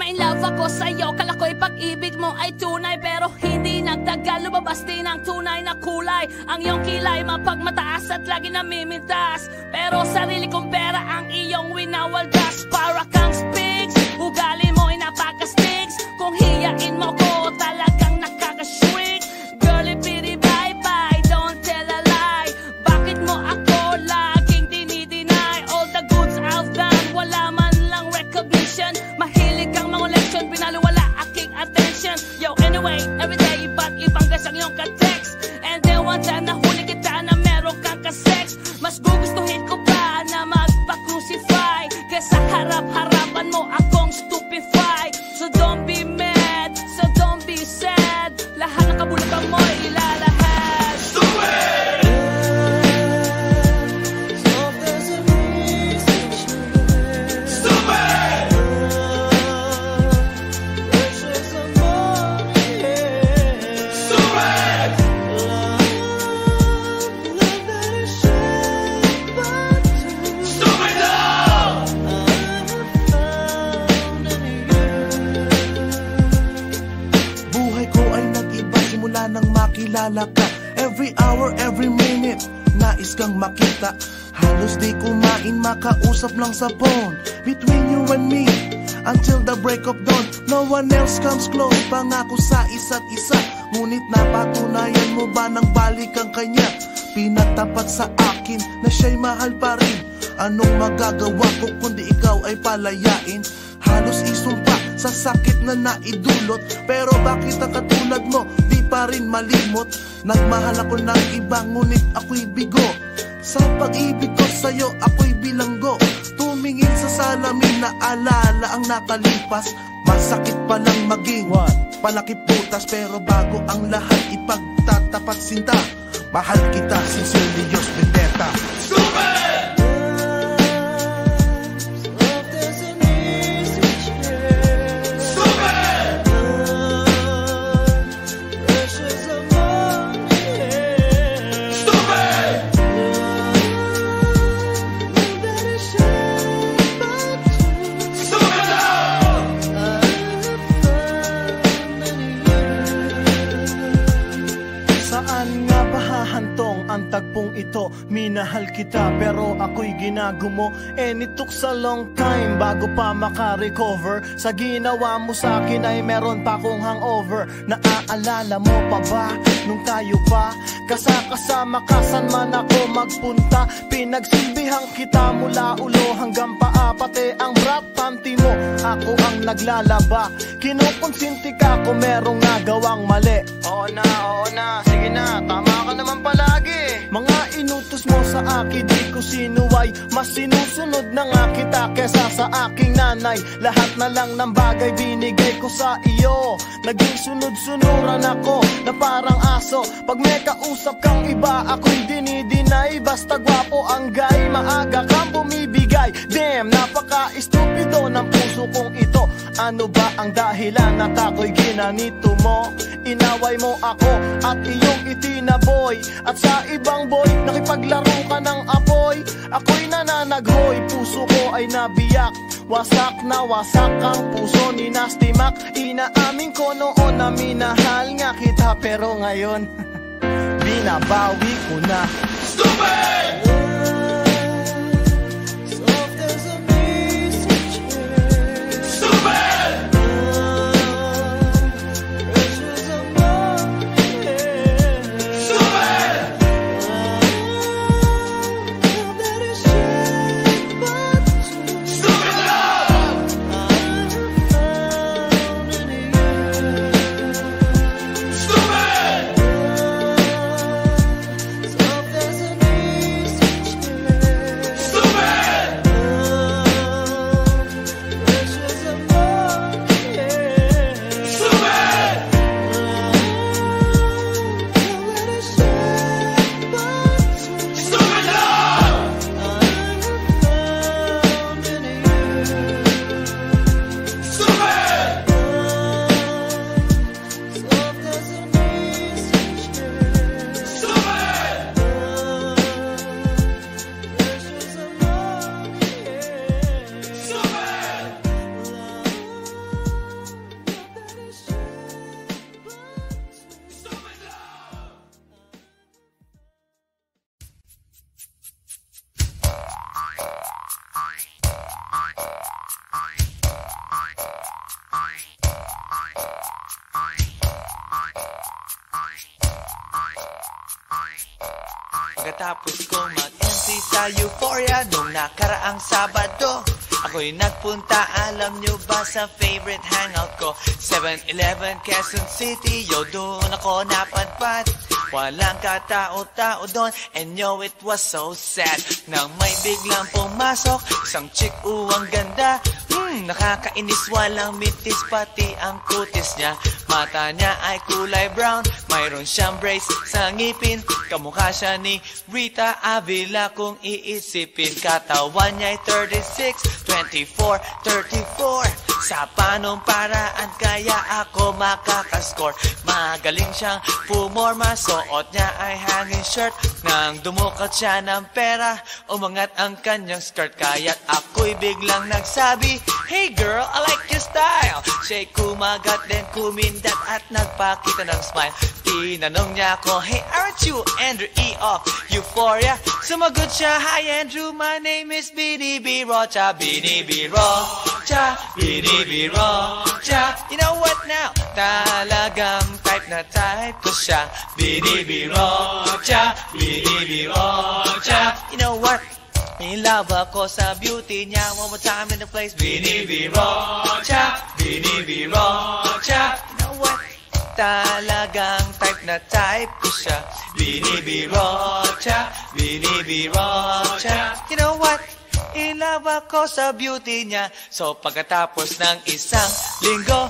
na in love ako sa'yo. Kala ko'y pag-ibig mo ay tunay, pero hindi nagtagal, lumabas din ang tunay na kulay. Ang iyong kilay mapagmataas at lagi namimintas, pero sarili kong pera ang iyong winawaldas. Para kang spigs, ugali mo ay napaka-stigs. Kung hiyain mo ko, talagang nakaka-shrink. Girlie, pretty, bye-bye, don't tell a lie. Bakit mo ako laging dinideny? All the goods I've done, wala man lang recognition. Mahilig kang mga leksyon, pinaliwala aking attention. Yo, anyway, everyday iba't ibang gas ang iyong ka-text. And then one time nahuli kita na meron kang ka-sex. Mas gugustuhin ko pa na magpa-crucify kesa harap-harapan mo akong stupefy. So don't be mad, so don't be sad. Lahat ng kabulukan mo ilalahad. Stupid! Nang makilala ka, every hour, every minute, nais kang makita. Halos di kumain, makausap lang sa phone. Between you and me, until the break of dawn. No one else comes close, pangako sa isa't isa. Ngunit napatunayan mo ba nang balik ang kanya? Pinatapat sa akin na siya'y mahal pa rin. Anong magagawa ko kundi ikaw ay palayain? Halos isumpa sa sakit na naidulot, pero bakit ang katulad mo di pa rin malimot? Nagmahal ako ng iba, ngunit ako'y bigo. Sa pag-ibig ko sa'yo, ako'y bilanggo. Tumingin sa salamin na alala ang nakalipas. Masakit palang maging palakip butas, pero bago ang lahat ipagtatapat sinta. Mahal kita, sincerely, Diyos Vendetta. Stupid! Ang tagpong ito, minahal kita pero ako'y ginagumo. And it took a long time bago pa makarecover. Sa ginawa mo sa akin ay meron pa akong hangover. Naaalala mo pa ba nung tayo pa kasama ka saan man ako magpunta? Pinagsilbihan kita mula ulo hanggang paa, pati ang bra panty mo ako ang naglalaba. Kinukonsinti ka kung merong nagawang mali. Oo na, sige na, tama ka naman palagi. Mga inutos mo sa akin, di ko sinuway. Mas sinusunod na nga kita kesa sa aking nanay. Lahat na lang ng bagay binigay ko sa iyo. Naging sunod-sunuran ako na parang aso. Pag may kausap kang iba, ako'y dinidinay. Basta gwapo ang guy, maaga kang bumibigay. Damn, napaka-estupido ng puso kong ito. Ano ba ang dahilan at ako'y ginanito mo? Inaway mo ako at iyong itinaboy. At sa ibang boy, nakipaglaro ka ng apoy. Ako'y nananaghoy, puso ko ay nabiyak. Wasak na wasak ang puso ni Nasty Mac. Inaamin ko noon na minahal nga kita, pero ngayon binabawi ko na. Stupid! Pagkatapos kong mag-MC sa Euphoria nung nakaraang Sabado, ako'y nagpunta, alam nyo ba, sa favorite hangout ko, 7-Eleven, Quezon City. Yo, doon ako napadpad, walang katao-tao doon, and yo, it was so sad nang may biglang pumasok isang chick, ang ganda. Nakakainis, walang mitis, pati ang kutis niya. Mata niya ay kulay brown, mayroon siyang brace sa ngipin. Kamukha siya ni Rita Avila kung iisipin. Katawan niya ay 36, 24, 34. Sa panong paraan kaya ako makakascore? Magaling siyang pumorma, suot niya ay hanging shirt. Nang dumukat siya ng pera, umangat ang kanyang skirt. Kaya't ako'y biglang nagsabi, "Hey girl, I like your style." Siya'y kumagat, then kumindat at nagpakita ng smile. Tinanong niya ako, "Hey, aren't you Andrew E. of Euphoria?" Sumagot siya, "Hi Andrew, my name is Bini B. Rocha." Bini B. Rocha, Bini B. Rocha. You know what now? Talagang type na type ko siya. Bini B. Rocha, Bini B. Rocha. You know what? In love ako sa beauty niya. One more time in the place. Bini B. Rocha, Bini B. Rocha. You know what? Talagang type na type ko siya. Bini B. Rocha, Bini B. Rocha. You know what? In love ako sa beauty niya. So pagkatapos ng isang linggo,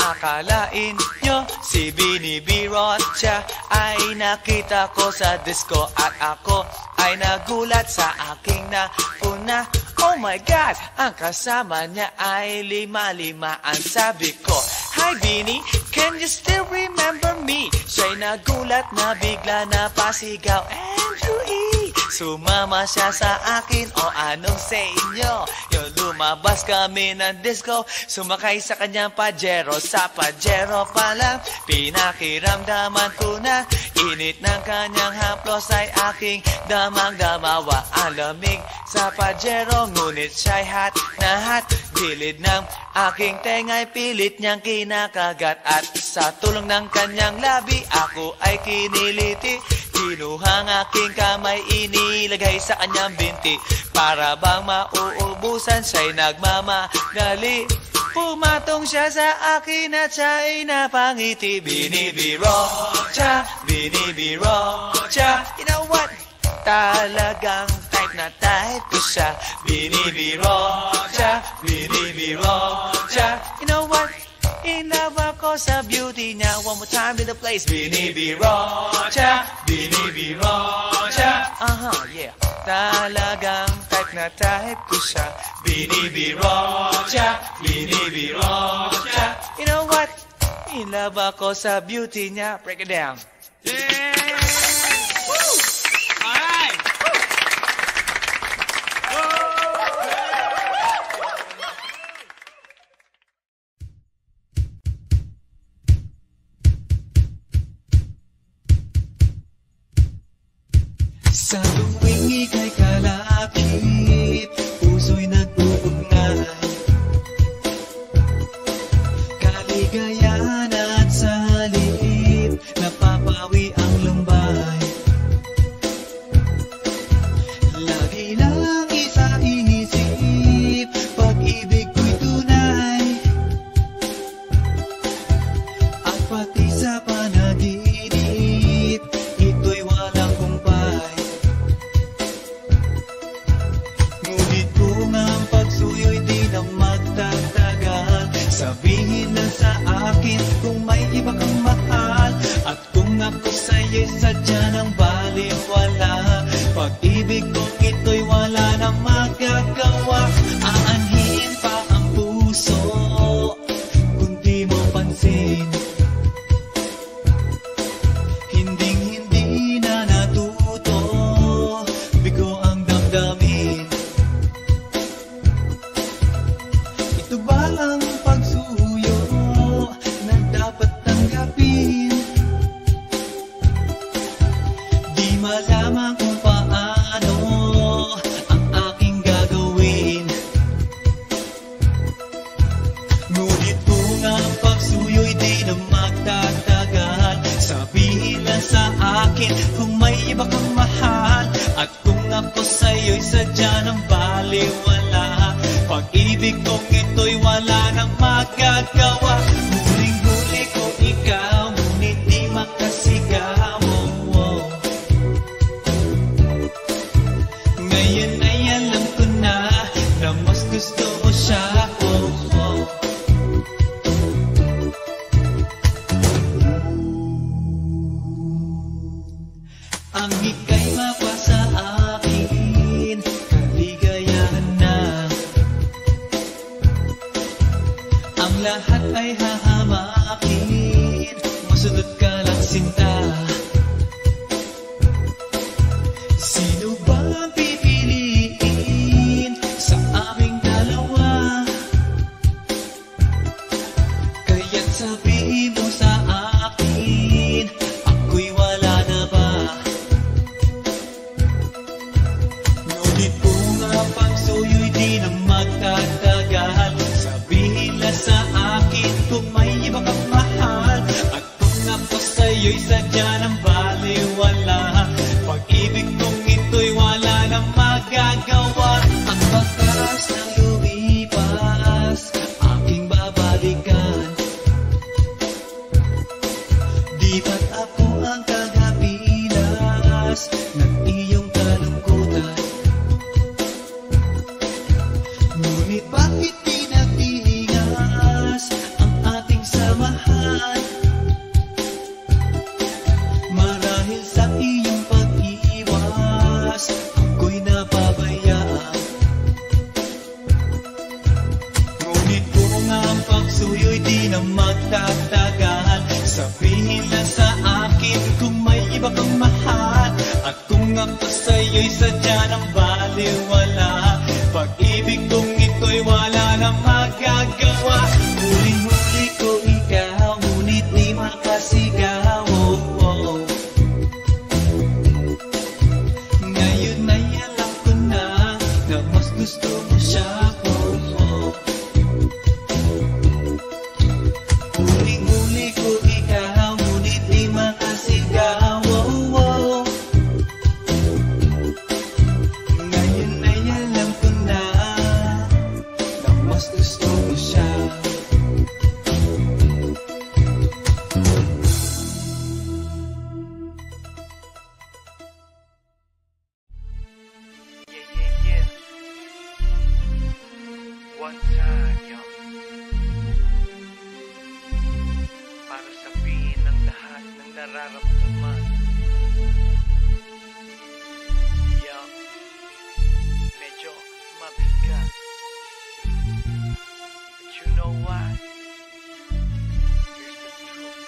akalain nyo si Bini B. Rocha ay nakita ko sa disco. At ako ay nagulat sa aking napuna. Oh my God, ang kasama niya ay lima-limaan. Sabi ko, "Hi Bini, can you still remember me?" Siya'y nagulat na bigla na pasigaw, "Andrew E." Sumama siya sa akin, o anong sa inyo? Yung lumabas kami ng disco, sumakay sa kanyang Pajero. Sa Pajero pa lang, pinakiramdaman ko na init ng kanyang haplos ay aking damang-damawa. Ang lamig sa Pajero, ngunit siya'y hot na hot. Gilid ng aking tenga'y pilit niyang kinakagat. At sa tulong ng kanyang labi, ako ay kiniliti. Kinuhang aking kamay, inilagay sa kanyang binti. Para bang mauubusan, siya'y nagmamadali. Pumatong siya sa akin at siya'y napangiti. Bini B. Rocha, Bini B. Rocha. You know what? Talagang type na type ko siya. Bini B. Rocha, Bini B. Rocha. You know what? In love ako sa beauty niya. One more time in the place. Bini B. Rocha, Bini B. Rocha. Yeah. Talagang type na type ko siya. Bini B. Rocha, Bini B. Rocha. You know what? In love ako sa beauty niya. Break it down. Yeah! Woo! All right! Sa tuwing ika'y kalapit, puso'y nag-uugnay. Kaligayahan at sa halip, napapawi ang lumbay. Lagi lang isa inisip, pag-ibig ko'y tunay. At pati sa panaginip, ito'y walang kumpay. Ngunit kung ang pagsuyo'y di na magtatagal, sabihin na sa akin kung may iba kang mahal. At kung ako sa'yo'y sadya ng baliwala, pag-ibig kong ito'y wala nang magagawa. Aanhin pa ang puso kung di mo pansin. Hinding-hindi na natuto, bigo ang damdamin. Ito ba ang pagsuyo na dapat tanggapin? Di malaman kung paano ang aking gagawin. Ngunit kung ang pagsuyo'y di na magtatagal, sabihin lang sa akin kung may iba kang mahal. sadya ng baliwala. Pag-ibig kong ito'y wala nang magagawa. Huling-huli ko ikaw, ngunit di makasigaw. Ngayon ay alam ko na mas gusto mo siya. Ang ika'y mapa sa akin, kaligayahan na. Ang lahat ay hahamakin, masunod ka lang sinta. Sino ba ang pipiliin sa aming dalawa? Kaya't sabihin mo sa akin, ako'y wala na ba? Ngunit kung ang pagsuyo'y di na magtatagal, sabihin lang sa akin kung may iba kang mahal. At kung ako sa'yo'y sadya ng baliwala, pag-ibig kong ito'y wala nang magagawa. Ang bakas na lumipas, aking babalikan. Di ba't ako ang kagapilas ng iyong kalungkutan? Ngunit bakit pinagtigas ang ating samahan? Marahil sa iyong pag-iwas, ako'y napabayaan. Ngunit kung ang pagsuyo'y di na magtatagal, sabihin lang sa akin kung may iba kang mahal. At kung ako sa'yo'y sadya ng baliwala, pag-ibig kong ito'y wala nang magagawa. Huling-huli ko ikaw, ngunit di makasigaw. Ngayon ay alam ko na mas gusto mo siya. Huling-huli ko ikaw, ngunit di makasigaw. Ngayon ay alam ko na mas gusto mo siya. Yeah. One time, yo. Para sabihin ang lahat ng nararamdaman. Yo. Medyo mabigat. But you know what? Here's the truth.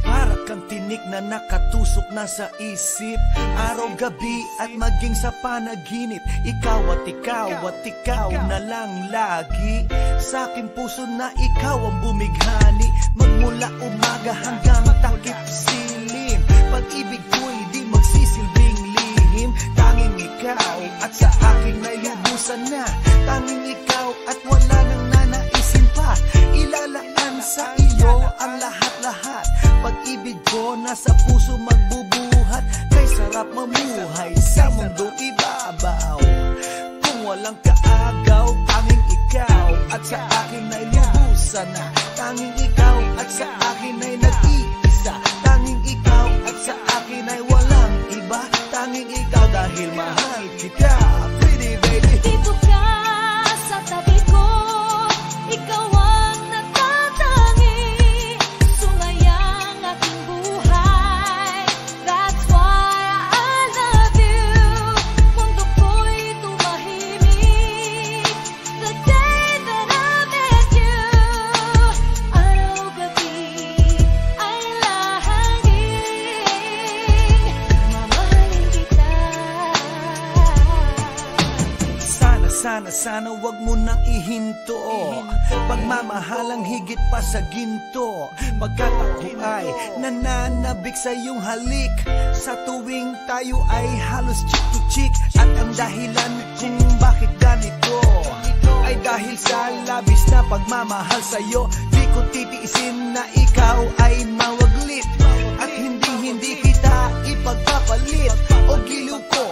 Para kang tinik na nakatusok na sa isip, araw-gabi at maging sa panaginip. Ikaw at ikaw na lang lagi. Sa aking puso na ikaw ang bumighani, magmula umaga hanggang takip silim. Pag-ibig ko'y di magsisilbing lihim. Tanging ikaw at sa aking nailubusan na. Tanging ikaw at wala nang nanaisin pa. Ilalaan sa iyo ang lahat-lahat. Pag-ibig ko nasa puso magbubuhat. Kay sarap mamuhay sa mundo ibabaw. Kung walang kaagaw, tanging ikaw at sa akin ay lubusan na. Tanging ikaw at sa akin ay nag-iisa. Tanging ikaw at sa akin ay walang iba. Tanging ikaw dahil mahal kita, pretty baby. Dito ka sa tabi ko, ikaw ang natatangi. Sumayang aking buhay, that's why I love you. Mundo ko'y tumahimik the day that I met you. Araw-gabi ay lahangin, mamahalin kita. Sana wag mo nang ihinto. Pagmamahalang higit pa sa ginto. Pagkat ako ay nananabik sa iyong halik. Sa tuwing tayo ay halos chick to chick. At ang dahilan kung bakit ganito ay dahil sa labis na pagmamahal sa'yo. Di ko titiisin na ikaw ay mawaglit. At hindi kita ipagpapalit o giliw ko.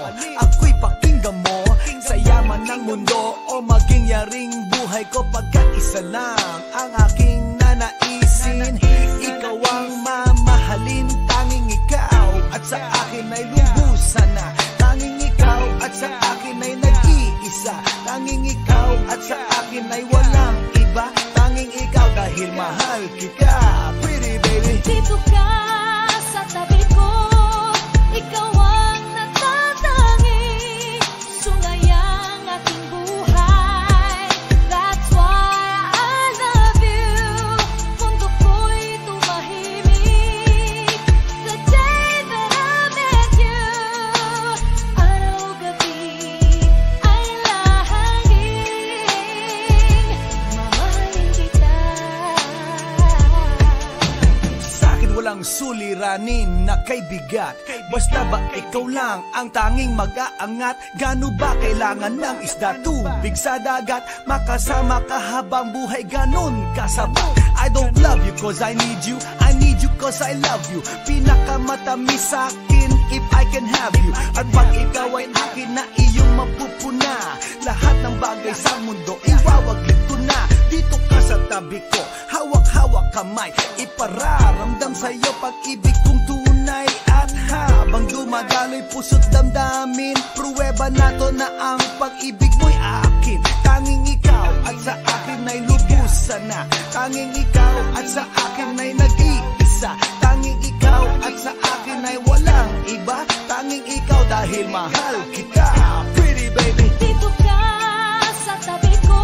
Ako'y pakinggan mo sa yaman ng mundo o maging yaring buhay ko, pagkat isa lang ang aking nanaisin. Ikaw ang mamahalin, tanging ikaw at sa akin ay lubusan na. Tanging ikaw at sa akin ay nag-iisa. Tanging ikaw at sa akin ay walang iba. Tanging ikaw dahil mahal kita, pretty baby. Dito ka sa tabi ko, ikaw ang natatangi, sungayang aking buhay. That's why I love you. Mundo ko'y tumahimik the day that I met you. Araw-gabi ay lahangin, mamahalin kita. Sa'kin walang suliranin na kay bigat, basta ba ikaw lang ang tanging mag-aangat. Gano ba kailangan ng isda, tubig sa dagat? Makasama ka habang buhay, ganon kasapat. I don't love you cause I need you, I need you cause I love you. Pinakamatamis sa'kin if I can have you. At pag ikaw ay akin na iyong mapupuna, lahat ng bagay sa mundo iwawaglit ko na. Dito ka sa tabi ko, hawak-hawak kamay, ipararamdam sa'yo pag-ibig kong tunay. At habang dumadaloy puso't damdamin, pruweba na to na ang pag-ibig mo'y akin. Tanging ikaw at sa akin ay lubusan na. Tanging ikaw at sa akin ay nag-iisa. Tanging ikaw at sa akin ay walang iba. Tanging ikaw dahil mahal kita, pretty baby. Dito ka sa tabi ko,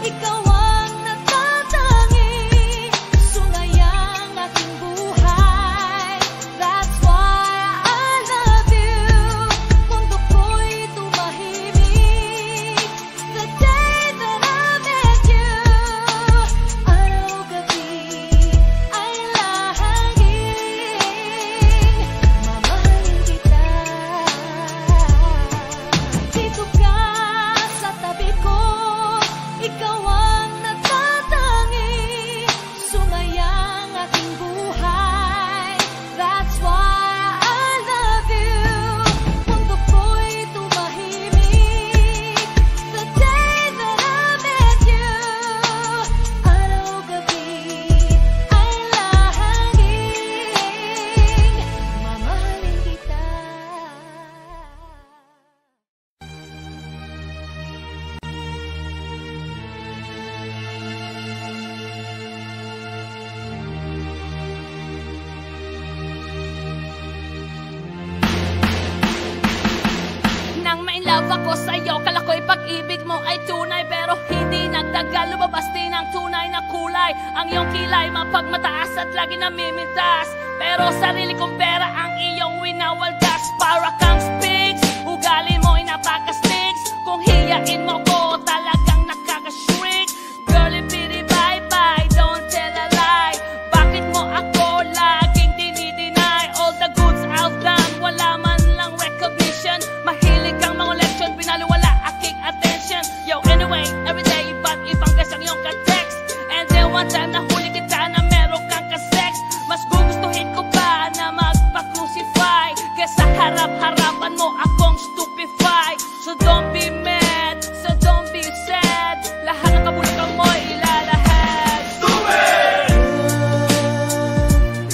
ikaw ang natatangi, sungayang aking buhay. That's why I love you. Mundo ko'y tumahimik the day that I met you. Araw-gabi ay lahangin, mamahalin kita. Dito ka sa tabi ko, ikaw ang natatangi, sungayang aking buhay. That's why I love you. Mundo ko'y tumahimik the day that I met you. Araw-gabi ay lahangin, mamahalin kita. Nang ma-inlove ako sa'yo, kala ko'y pag-ibig mo ay tunay, pero hindi nagtagal, lumabas din ang tunay na kulay. Ang iyong kilay mapagmataas at lagi namimintas, pero sarili kong pera ang iyong winawaldas. Para kang spigs, ugali mo'y napaka-sticks. Kung hiyain mo ko, talagang nakaka-shrink. Girlie, bitty, bye-bye, don't tell a lie. Bakit mo ako laging dinideny? All the goods I've done, wala man lang recognition. Mahilig kang mga leksyon, pinaliwala aking attention. Yo, anyway, everyday iba't ibang gas ang iyong ka-text. And then one time nahuli kita na meron kang ka-sex. Mas gugustuhin ko pa na magpa-crucify kesa harap-harapan mo akong stupefy. So don't be mad, so don't be sad. Lahat ng kabulukan mo ilalahad.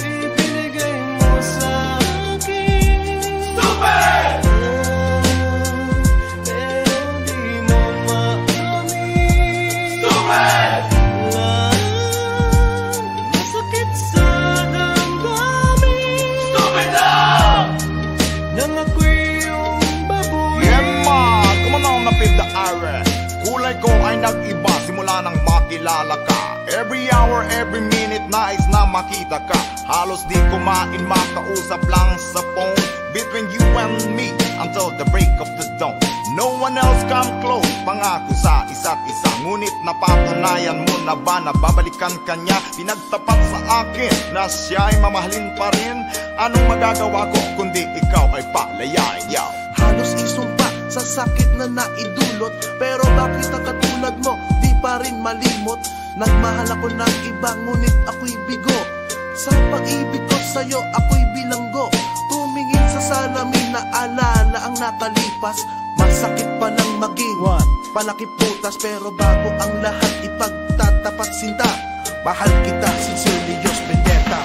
Ibinigay mo sa akin, pero di mo maamin. Masakit sa damdamin, nang ako'y iyong baboy. Yema, kumanang napid the are. Kulay ko ay nag-iba simula nang makilala ka. Every hour, every minute, nais na makita ka. Halos di kumain, makausap lang sa phone. Between you and me, until the break of the dawn. No one else come close, pangako sa isa't isa. Ngunit napatunayan mo na ba na babalikan ka niya? Pinagtapat sa akin na siya ay mamahalin pa rin. Anong magagawa ko kundi ikaw ay palayain niya? Halos isumpa sa sakit na naidulot, pero bakit ang katulad mo di pa rin malimot? Nagmahal ako ng iba, ngunit ako'y bigo. Sa pag-ibig ko sa'yo, ako'y bilanggo. tumingin sa salamin na alala ang nakalipas. Masakit palang maging palakip putas, pero bago ang lahat ipagtatapat sinta. Mahal kita, sincerely, Diyos Vendetta.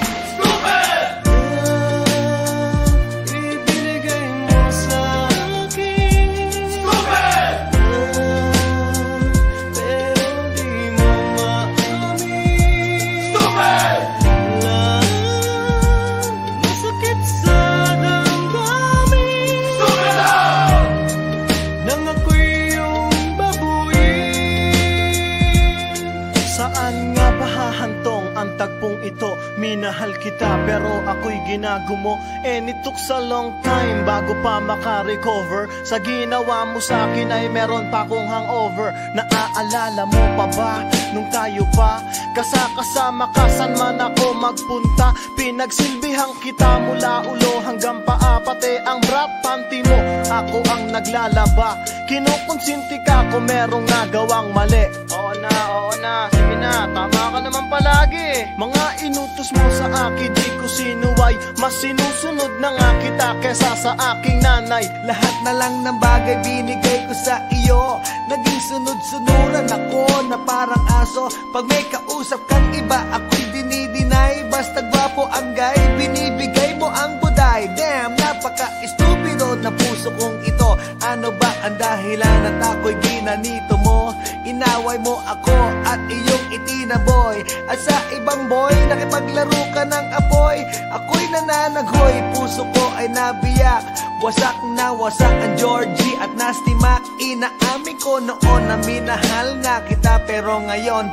Tagpong ito, minahal kita pero ako'y ginagumo. And it took a long time bago pa makarecover. Sa ginawa mo sa'kin ay meron pa akong hangover. Naaalala mo pa ba nung tayo pa kasama ka, saan man ako magpunta? Pinagsilbihan kita mula ulo hanggang paa, pati ang bra panty mo ako ang naglalaba. Kinukonsinti ka kung merong nagawang mali. Oo na, sige na, tama ka naman palagi. Mga inutos mo sa akin, di ko sinuway. Mas sinusunod na nga kita kesa sa aking nanay. Lahat na lang ng bagay binigay ko sa iyo. Naging sunod-sunuran ako na parang aso. Pag may kausap kang iba, ako'y dinidinay. Basta gwapo ang guy, binibigay mo ang buday. Damn, napaka-estupido na puso kong ito. Ano ba ang dahilan at ako'y ginanito mo? Inaway mo ako at iyong itinaboy. At sa ibang boy, nakipaglaro ka ng apoy. Ako'y nananaghoy, puso ko ay nabiyak. Wasak na wasak ang Georgie at Nasty Mac. Inaamin ko noon na minahal nga kita, pero ngayon,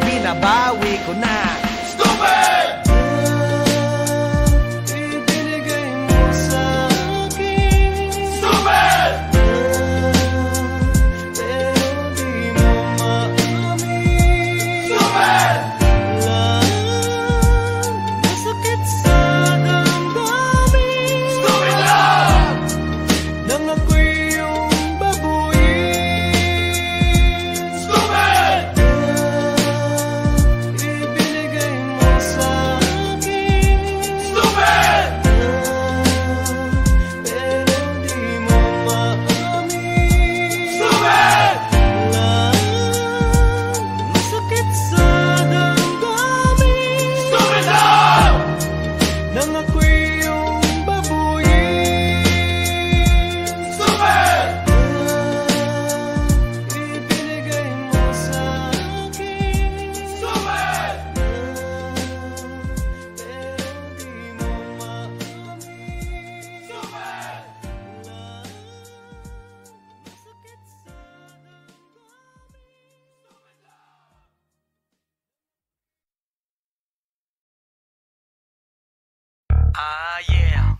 binabawi ko na. Stupid! Yeah.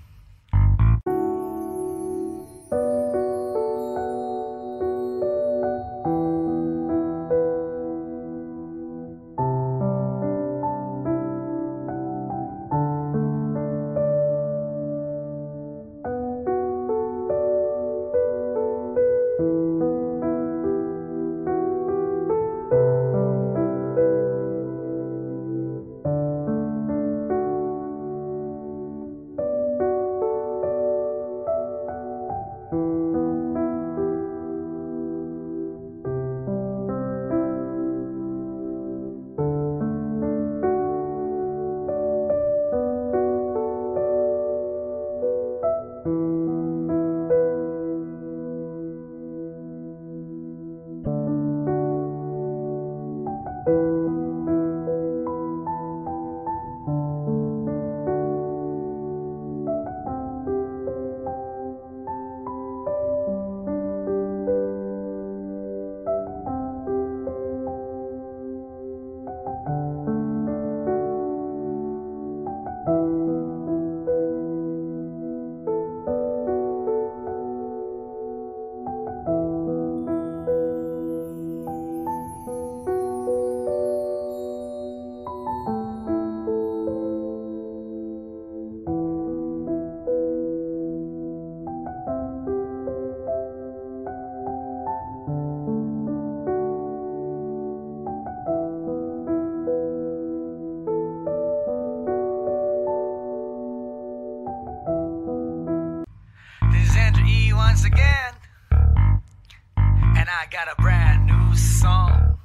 got a brand new song.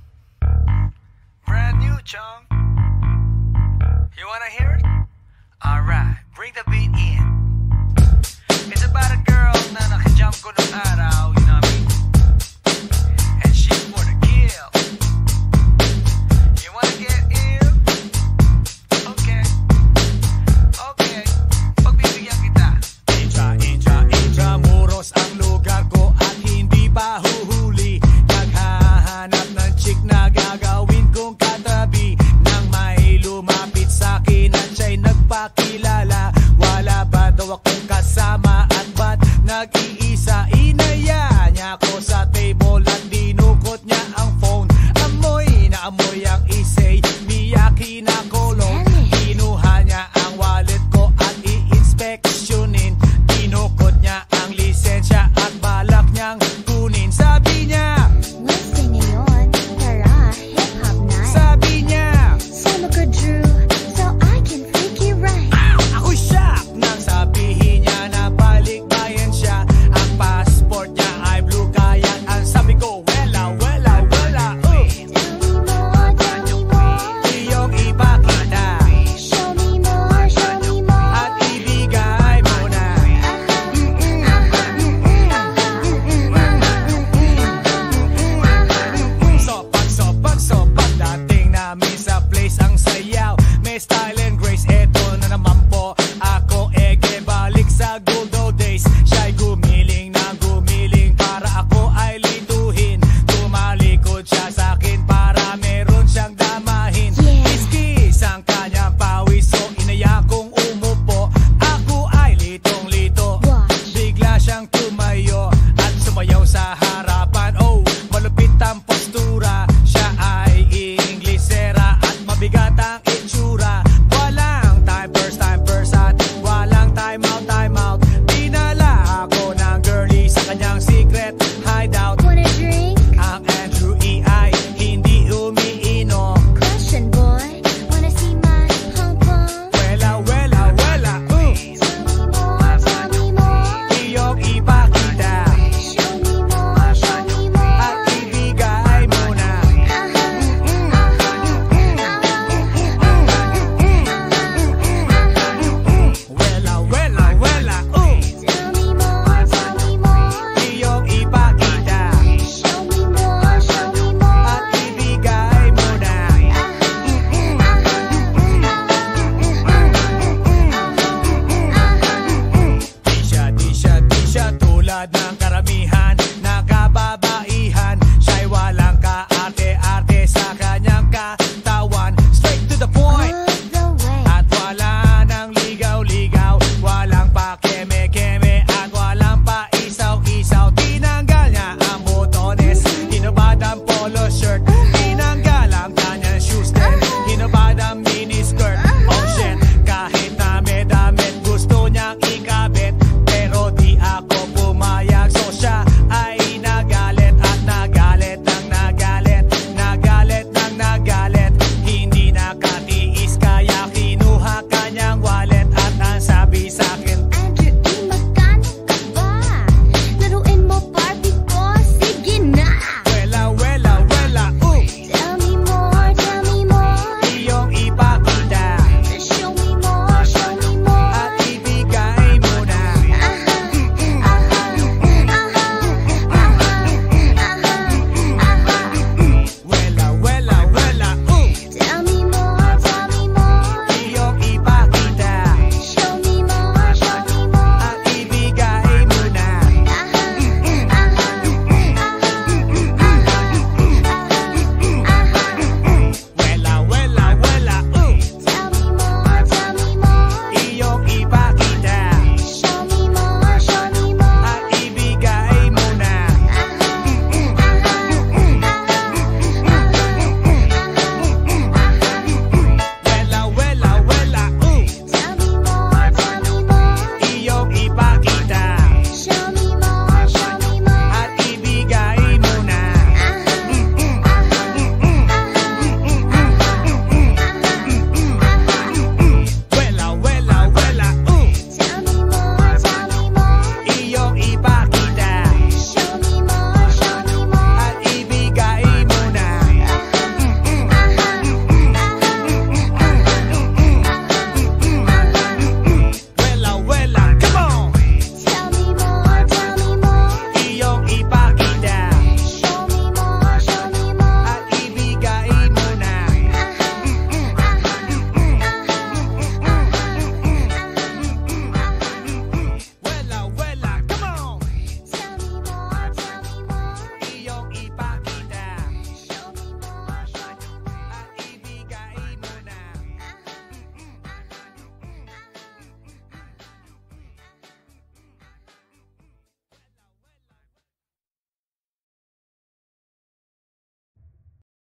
Brand new, chong. You wanna hear it? Alright, bring the beat in. It's about a girl na nakajump ko nung araw, you know what I mean? And she's for the kill. You wanna get ill? Okay. Okay. Pagbibigyan kita. Intra, Muros ang lugar ko at hindi pa huhuli. Naghahanap ng chick na gagawin kong katabi. Nang may lumapit sa'kin at siya'y nagpakilala. Wala ba daw akong kasama at ba't nag-iisa? Inaya niya ako sa table at dinukot niya ang phone. Amoy na amoy